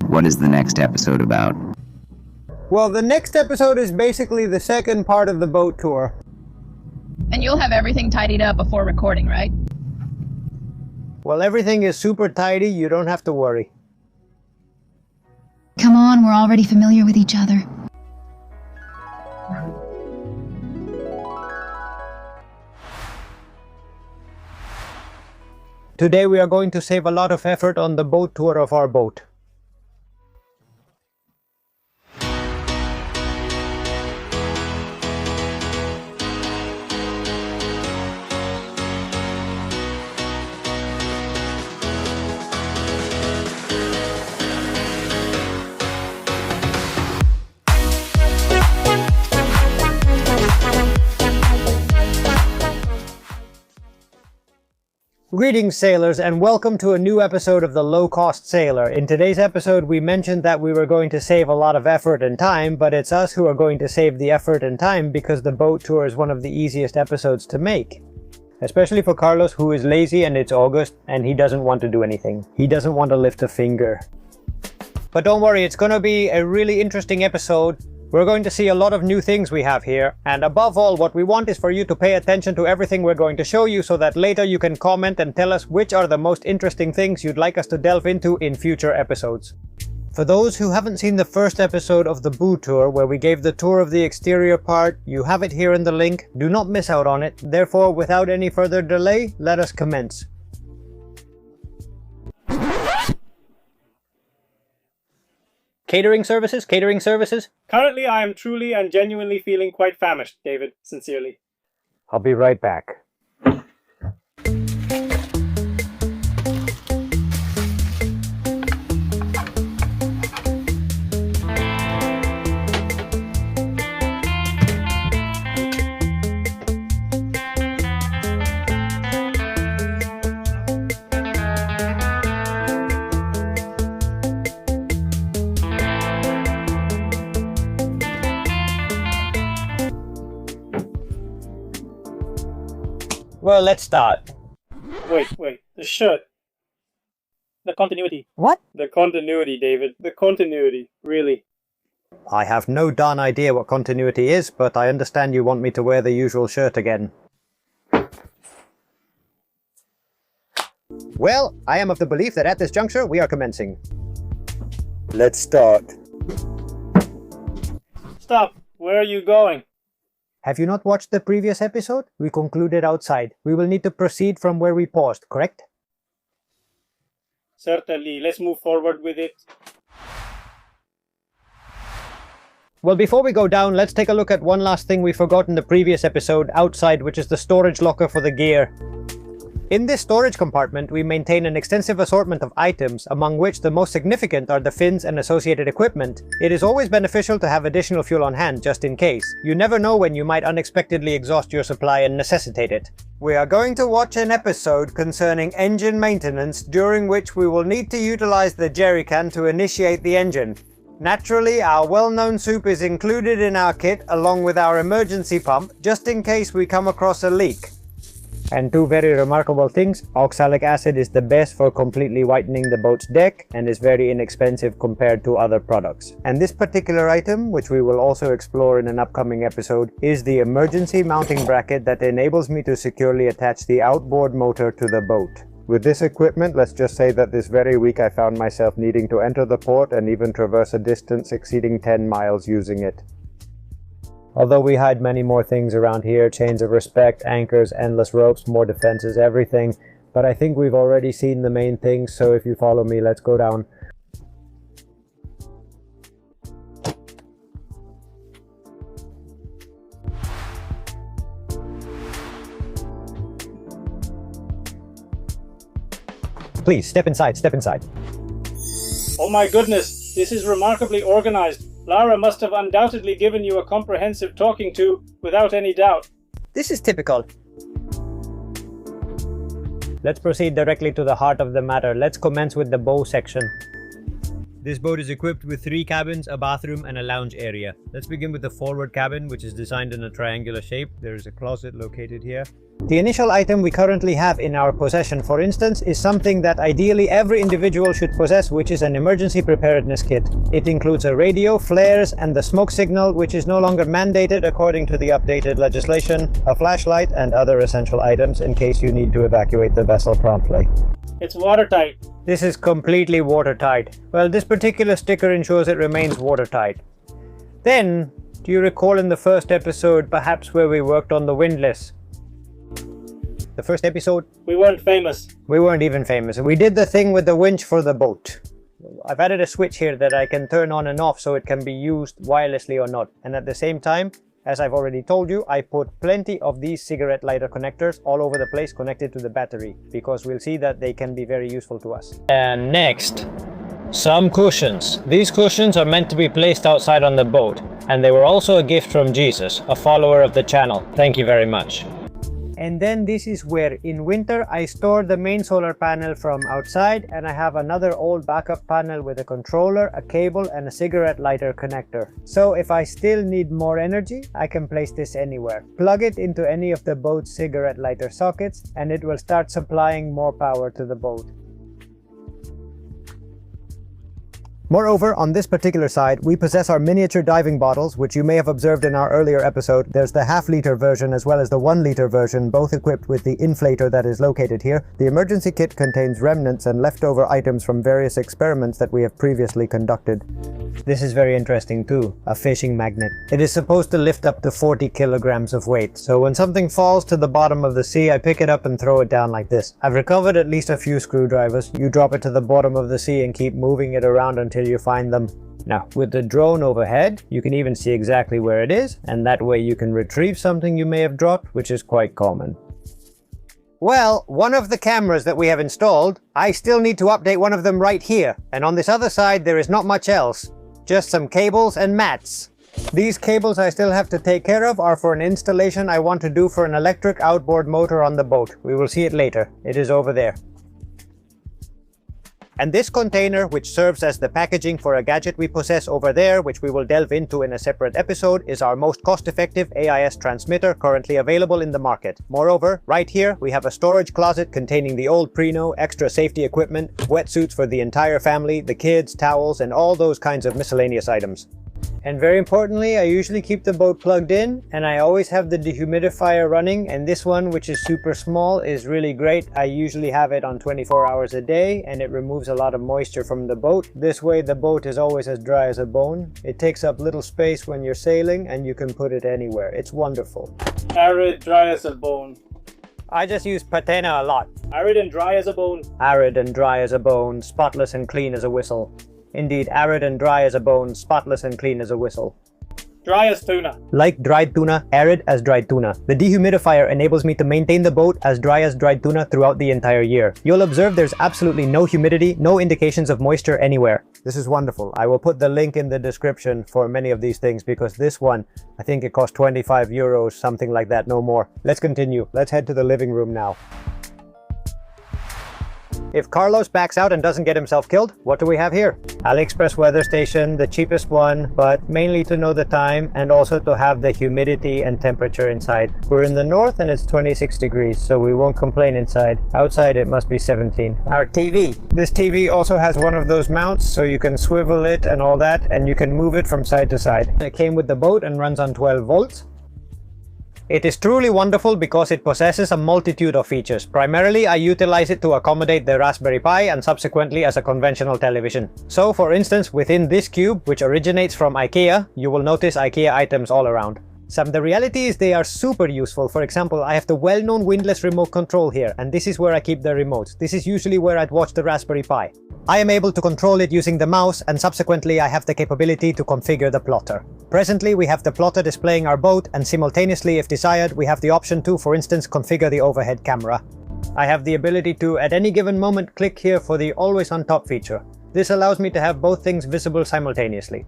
What is the next episode about? Well, the next episode is basically the second part of the boat tour. And you'll have everything tidied up before recording, right? Well, everything is super tidy, you don't have to worry. Come on, we're already familiar with each other. Today we are going to save a lot of effort on the boat tour of our boat. Greetings sailors, and welcome to a new episode of the Low Cost Sailor. In today's episode we mentioned that we were going to save a lot of effort and time, but it's us who are going to save the effort and time because the boat tour is one of the easiest episodes to make. Especially for Carlos, who is lazy and it's August and he doesn't want to do anything. He doesn't want to lift a finger. But don't worry, it's going to be a really interesting episode. We're going to see a lot of new things we have here, and above all, what we want is for you to pay attention to everything we're going to show you so that later you can comment and tell us which are the most interesting things you'd like us to delve into in future episodes. For those who haven't seen the first episode of the boat tour, where we gave the tour of the exterior part, you have it here in the link. Do not miss out on it. Therefore, without any further delay, let us commence. Catering services? Catering services? Currently, I am truly and genuinely feeling quite famished, David. Sincerely. I'll be right back. Well, let's start. Wait. The shirt. The continuity. What? The continuity, David. The continuity. Really. I have no darn idea what continuity is, but I understand you want me to wear the usual shirt again. Well, I am of the belief that at this juncture we are commencing. Let's start. Stop. Where are you going? Have you not watched the previous episode? We concluded outside. We will need to proceed from where we paused, correct? Certainly. Let's move forward with it. Well, before we go down, let's take a look at one last thing we forgot in the previous episode outside, which is the storage locker for the gear. In this storage compartment, we maintain an extensive assortment of items, among which the most significant are the fins and associated equipment. It is always beneficial to have additional fuel on hand, just in case. You never know when you might unexpectedly exhaust your supply and necessitate it. We are going to watch an episode concerning engine maintenance, during which we will need to utilize the jerrycan to initiate the engine. Naturally, our well-known soup is included in our kit, along with our emergency pump, just in case we come across a leak. And two very remarkable things: oxalic acid is the best for completely whitening the boat's deck and is very inexpensive compared to other products. And this particular item, which we will also explore in an upcoming episode, is the emergency mounting bracket that enables me to securely attach the outboard motor to the boat. With this equipment, let's just say that this very week I found myself needing to enter the port and even traverse a distance exceeding 10 miles using it. Although we hide many more things around here, chains of respect, anchors, endless ropes, more defenses, everything, but I think we've already seen the main things, so if you follow me, let's go down. Please, step inside, step inside. Oh my goodness, this is remarkably organized. Lara must have undoubtedly given you a comprehensive talking to, without any doubt. This is typical. Let's proceed directly to the heart of the matter. Let's commence with the bow section. This boat is equipped with 3 cabins, a bathroom, and a lounge area. Let's begin with the forward cabin, which is designed in a triangular shape. There is a closet located here. The initial item we currently have in our possession, for instance, is something that ideally every individual should possess, which is an emergency preparedness kit. It includes a radio, flares, and the smoke signal, which is no longer mandated according to the updated legislation, a flashlight, and other essential items in case you need to evacuate the vessel promptly. It's watertight. This is completely watertight. Well, this particular sticker ensures it remains watertight. Then, do you recall in the first episode, perhaps where we worked on the windlass? The first episode? We weren't famous. We weren't even famous. We did the thing with the winch for the boat. I've added a switch here that I can turn on and off so it can be used wirelessly or not. And at the same time, as I've already told you, I put plenty of these cigarette lighter connectors all over the place connected to the battery, because we'll see that they can be very useful to us. And next, some cushions. These cushions are meant to be placed outside on the boat, and they were also a gift from Jesus, a follower of the channel. Thank you very much. And then this is where in winter I store the main solar panel from outside, and I have another old backup panel with a controller, a cable, and a cigarette lighter connector. So if I still need more energy, I can place this anywhere. Plug it into any of the boat's cigarette lighter sockets and it will start supplying more power to the boat. Moreover, on this particular side, we possess our miniature diving bottles, which you may have observed in our earlier episode. There's the half-liter version as well as the 1-liter version, both equipped with the inflator that is located here. The emergency kit contains remnants and leftover items from various experiments that we have previously conducted. This is very interesting too, a fishing magnet. It is supposed to lift up to 40 kilograms of weight, so when something falls to the bottom of the sea, I pick it up and throw it down like this. I've recovered at least a few screwdrivers. You drop it to the bottom of the sea and keep moving it around until you find them. Now, with the drone overhead, you can even see exactly where it is, and that way you can retrieve something you may have dropped, which is quite common. Well, one of the cameras that we have installed, I still need to update one of them right here, and on this other side there is not much else. Just some cables and mats. These cables I still have to take care of are for an installation I want to do for an electric outboard motor on the boat. We will see it later. It is over there. And this container, which serves as the packaging for a gadget we possess over there, which we will delve into in a separate episode, is our most cost-effective AIS transmitter currently available in the market. Moreover, right here we have a storage closet containing the old Prino, extra safety equipment, wetsuits for the entire family, the kids, towels, and all those kinds of miscellaneous items. And very importantly, I usually keep the boat plugged in, and I always have the dehumidifier running, and this one, which is super small, is really great. I usually have it on 24 hours a day, and it removes a lot of moisture from the boat. This way the boat is always as dry as a bone. It takes up little space when you're sailing, and you can put it anywhere. It's wonderful. Arid, dry as a bone. I just use paten a lot. Arid and dry as a bone. Arid and dry as a bone, spotless and clean as a whistle. Indeed, arid and dry as a bone, spotless and clean as a whistle. Dry as tuna. Like dried tuna, arid as dried tuna. The dehumidifier enables me to maintain the boat as dry as dried tuna throughout the entire year. You'll observe there's absolutely no humidity, no indications of moisture anywhere. This is wonderful. I will put the link in the description for many of these things, because this one, I think it cost 25 euros, something like that, no more. Let's continue. Let's head to the living room now. If Carlos backs out and doesn't get himself killed, what do we have here? AliExpress weather station, the cheapest one, but mainly to know the time and also to have the humidity and temperature inside. We're in the north and it's 26 degrees, so we won't complain inside. Outside it must be 17. Our TV. This TV also has one of those mounts, so you can swivel it and all that, and you can move it from side to side. It came with the boat and runs on 12 volts. It is truly wonderful because it possesses a multitude of features. Primarily, I utilize it to accommodate the Raspberry Pi and subsequently as a conventional television. So, for instance, within this cube, which originates from IKEA, you will notice IKEA items all around. The reality is they are super useful. For example, I have the well-known windlass remote control here, and this is where I keep the remotes. This is usually where I'd watch the Raspberry Pi. I am able to control it using the mouse, and subsequently I have the capability to configure the plotter. Presently, we have the plotter displaying our boat, and simultaneously, if desired, we have the option to, for instance, configure the overhead camera. I have the ability to, at any given moment, click here for the Always on Top feature. This allows me to have both things visible simultaneously.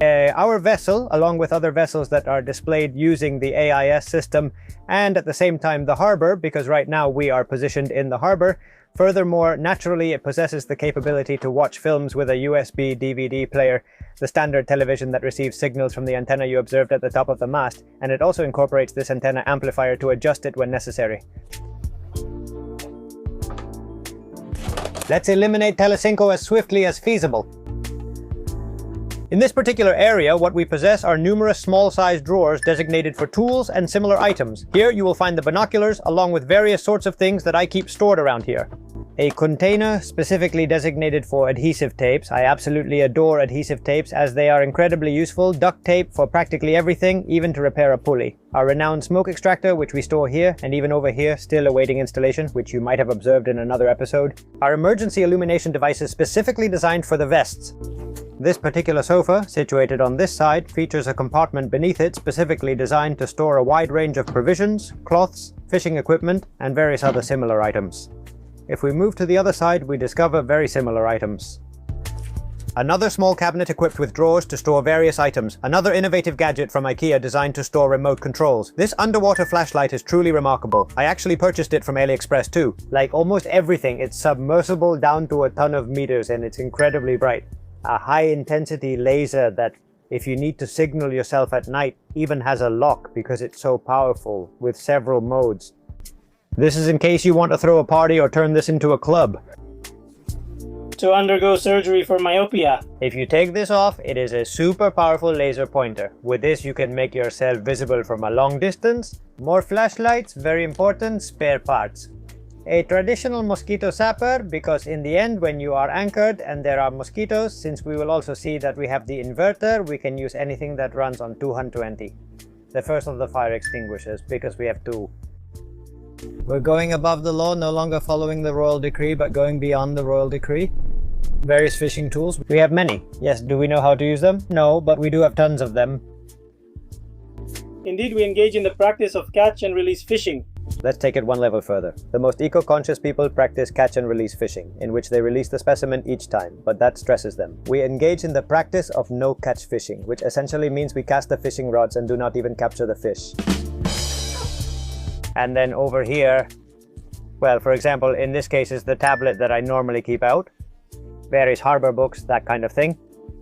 Our vessel, along with other vessels that are displayed using the AIS system, and at the same time the harbor, because right now we are positioned in the harbor, Furthermore, naturally it possesses the capability to watch films with a USB DVD player, the standard television that receives signals from the antenna you observed at the top of the mast, and it also incorporates this antenna amplifier to adjust it when necessary. Let's eliminate Telecinco as swiftly as feasible. In this particular area, what we possess are numerous small-sized drawers designated for tools and similar items. Here you will find the binoculars, along with various sorts of things that I keep stored around here. A container specifically designated for adhesive tapes. I absolutely adore adhesive tapes as they are incredibly useful. Duct tape for practically everything, even to repair a pulley. Our renowned smoke extractor, which we store here, and even over here, still awaiting installation, which you might have observed in another episode. Our emergency illumination devices specifically designed for the vests. This particular sofa, situated on this side, features a compartment beneath it specifically designed to store a wide range of provisions, cloths, fishing equipment, and various other similar items. If we move to the other side, we discover very similar items. Another small cabinet equipped with drawers to store various items. Another innovative gadget from IKEA designed to store remote controls. This underwater flashlight is truly remarkable. I actually purchased it from AliExpress too. Like almost everything, it's submersible down to a ton of meters and it's incredibly bright. A high-intensity laser that, if you need to signal yourself at night, even has a lock because it's so powerful, with several modes. This is in case you want to throw a party or turn this into a club. To undergo surgery for myopia. If you take this off, it is a super powerful laser pointer. With this you can make yourself visible from a long distance. More flashlights, very important, spare parts. A traditional mosquito zapper, because in the end when you are anchored and there are mosquitoes, since we will also see that we have the inverter, we can use anything that runs on 220. The first of the fire extinguishers, because we have two. We're going above the law, no longer following the royal decree, but going beyond the royal decree. Various fishing tools. We have many. Yes, do we know how to use them? No, but we do have tons of them. Indeed, we engage in the practice of catch and release fishing. Let's take it one level further. The most eco-conscious people practice catch and release fishing, in which they release the specimen each time, but that stresses them. We engage in the practice of no-catch fishing, which essentially means we cast the fishing rods and do not even capture the fish. And then over here, well, for example, in this case is the tablet that I normally keep out. Various harbor books, that kind of thing.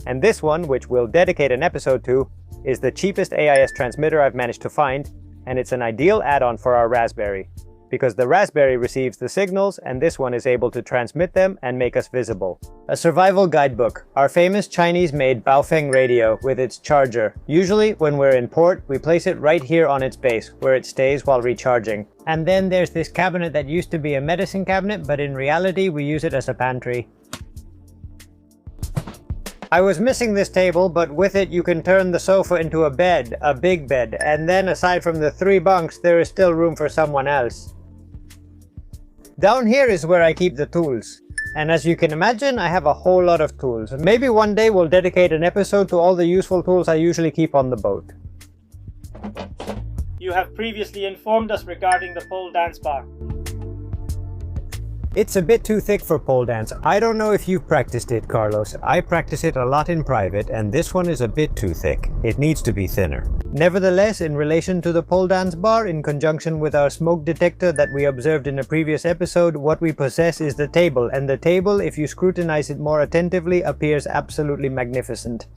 And this one, which we'll dedicate an episode to, is the cheapest AIS transmitter I've managed to find, and it's an ideal add-on for our Raspberry, because the Raspberry receives the signals and this one is able to transmit them and make us visible. A survival guidebook, our famous Chinese-made Baofeng radio with its charger. Usually when we're in port, we place it right here on its base, where it stays while recharging. And then there's this cabinet that used to be a medicine cabinet, but in reality we use it as a pantry. I was missing this table, but with it you can turn the sofa into a bed, a big bed, and then aside from the 3 bunks, there is still room for someone else. Down here is where I keep the tools. And as you can imagine, I have a whole lot of tools. Maybe one day we'll dedicate an episode to all the useful tools I usually keep on the boat. You have previously informed us regarding the pole dance bar. It's a bit too thick for pole dance. I don't know if you've practiced it, Carlos. I practice it a lot in private, and this one is a bit too thick. It needs to be thinner. Nevertheless, in relation to the pole dance bar, in conjunction with our smoke detector that we observed in a previous episode, what we possess is the table, and the table, if you scrutinize it more attentively, appears absolutely magnificent.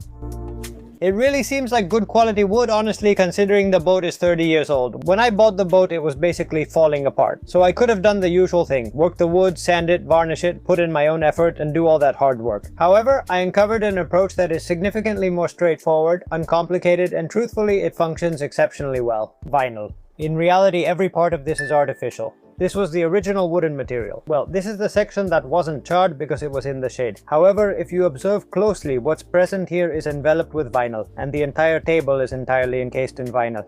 It really seems like good quality wood, honestly, considering the boat is 30 years old. When I bought the boat, it was basically falling apart. So I could have done the usual thing, work the wood, sand it, varnish it, put in my own effort, and do all that hard work. However, I uncovered an approach that is significantly more straightforward, uncomplicated, and truthfully, it functions exceptionally well. Vinyl. In reality, every part of this is artificial. This was the original wooden material. Well, this is the section that wasn't charred because it was in the shade. However, if you observe closely, what's present here is enveloped with vinyl, and the entire table is entirely encased in vinyl.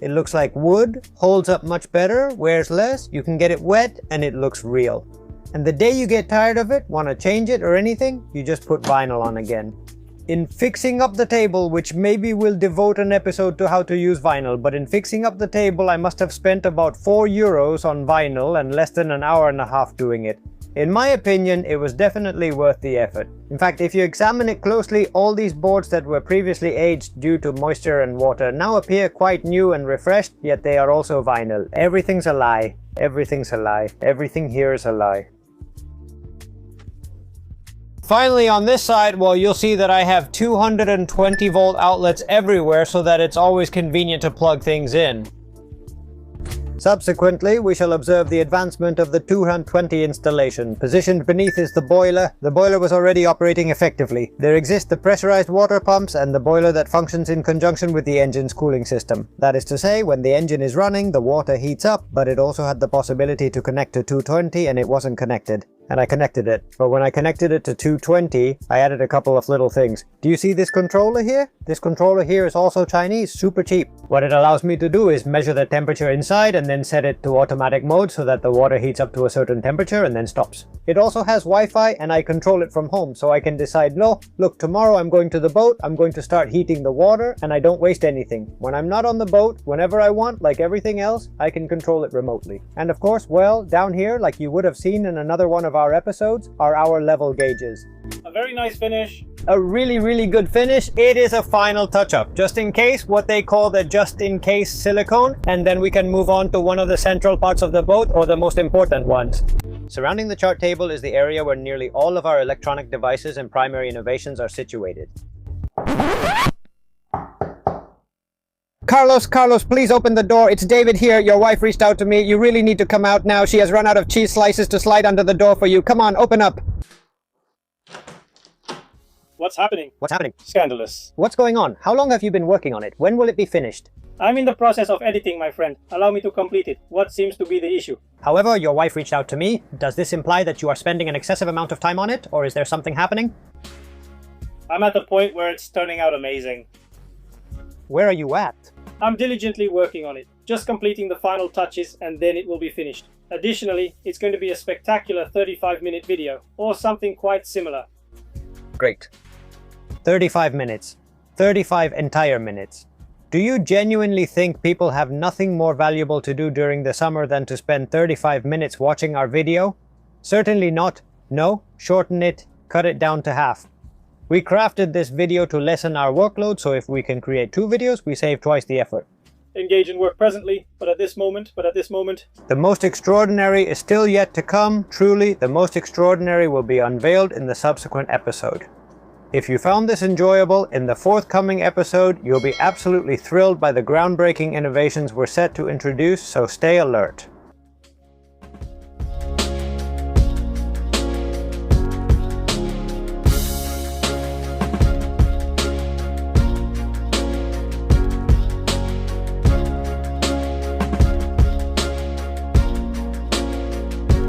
It looks like wood, holds up much better, wears less, you can get it wet, and it looks real. And the day you get tired of it, want to change it or anything, you just put vinyl on again. In fixing up the table, which maybe we'll devote an episode to how to use vinyl, but in fixing up the table I must have spent about €4 on vinyl and less than an hour and a half doing it. In my opinion, it was definitely worth the effort. In fact, if you examine it closely, all these boards that were previously aged due to moisture and water now appear quite new and refreshed, yet they are also vinyl. Everything's a lie. Everything's a lie. Everything here is a lie. Finally, on this side, well, you'll see that I have 220 volt outlets everywhere so that it's always convenient to plug things in. Subsequently, we shall observe the advancement of the 220 installation. Positioned beneath is the boiler. The boiler was already operating effectively. There exist the pressurized water pumps and the boiler that functions in conjunction with the engine's cooling system. That is to say, when the engine is running, the water heats up, but it also had the possibility to connect to 220 and it wasn't connected. And I connected it. But when I connected it to 220, I added a couple of little things. Do you see this controller here? This controller here is also Chinese, super cheap. What it allows me to do is measure the temperature inside and then set it to automatic mode so that the water heats up to a certain temperature and then stops. It also has Wi-Fi and I control it from home, so I can decide, no, look, tomorrow I'm going to the boat, I'm going to start heating the water and I don't waste anything. When I'm not on the boat, whenever I want, like everything else, I can control it remotely. And of course, well, down here, like you would have seen in another one of our episodes, are our level gauges. A very nice finish. A really good finish. It is a final touch-up, just in case, what they call the just-in-case silicone, and then we can move on to one of the central parts of the boat, or the most important ones. Surrounding the chart table is the area where nearly all of our electronic devices and primary innovations are situated. Carlos, please open the door. It's David here. Your wife reached out to me. You really need to come out now. She has run out of cheese slices to slide under the door for you. Come on, open up. What's happening? What's happening? Scandalous. What's going on? How long have you been working on it? When will it be finished? I'm in the process of editing, my friend. Allow me to complete it. What seems to be the issue? However, your wife reached out to me. Does this imply that you are spending an excessive amount of time on it, or is there something happening? I'm at the point where it's turning out amazing. Where are you at? I'm diligently working on it, just completing the final touches and then it will be finished. Additionally, it's going to be a spectacular 35-minute video, or something quite similar. Great. 35 minutes. 35 entire minutes. Do you genuinely think people have nothing more valuable to do during the summer than to spend 35 minutes watching our video? Certainly not. No, shorten it, cut it down to half. We crafted this video to lessen our workload, so if we can create 2 videos, we save twice the effort. Engage in work presently, but at this moment. The most extraordinary is still yet to come. Truly, the most extraordinary will be unveiled in the subsequent episode. If you found this enjoyable, in the forthcoming episode, you'll be absolutely thrilled by the groundbreaking innovations we're set to introduce, so stay alert.